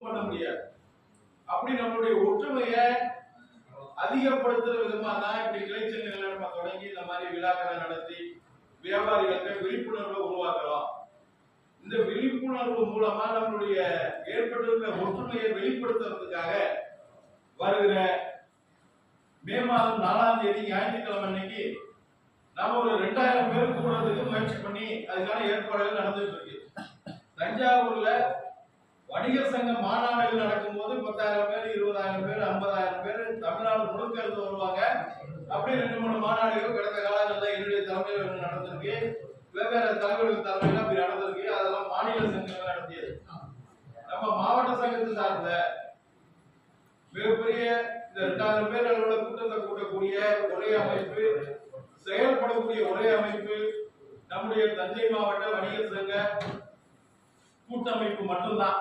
பண்ண முடியாது. அப்படி நம்மளுடைய ஒற்றுமையை அதிகப்படுத்துற விதமா தான் இப்படி கிளைச்சங்கங்களை நம்ம தொடங்கி இந்த மாதிரி விழாக்களை நடத்தி வியாபாரிகளுக்கு விழிப்புணர்வை உருவாக்கலாம். இந்த விழிப்புணர்வு மூலமா நம்மளுடைய ஏற்பட்டிருக்கிற ஒற்றுமையை வெளிப்படுத்துறதுக்காக வருகிற மே மாதம் 4ஆம் தேதி ஞாயிற்றுக்கிழமை அன்னைக்கு நாம ஒரு 2000 பேர் கூடுறதுக்கு முயற்சி பண்ணி அதுக்கான ஏற்பாடுகள் நடந்துட்டு இருக்கு. தஞ்சாவூர்ல வணிகர் சங்க மாநாடுகள் நடக்கும் போது 10,000 பேர், 20,000 பேர், 50,000 பேர் தமிழ்நாடு முழுக்க இருந்து வருவாங்க. அப்படி 2-3 மாநாடுகள் கடந்த காலங்களில் என்னுடைய தலைமையில் நடந்திருக்கு. வெவ்வேறு தலைவர்கள் தலைமையில் அப்படி நடந்திருக்கு. அதெல்லாம் மாநில சங்கங்கள் நடத்தியது. நம்ம மாவட்ட சங்கத்தை சார்ந்த மிகப்பெரிய இந்த 2000 பேர் அளவுல கூட்டத்தை கூட்டக்கூடிய ஒரே அமைப்பு, செயல்படக்கூடிய ஒரே அமைப்பு நம்முடைய தஞ்சை மாவட்ட வணிகர் சங்க கூட்டமைப்பு மட்டும்தான்.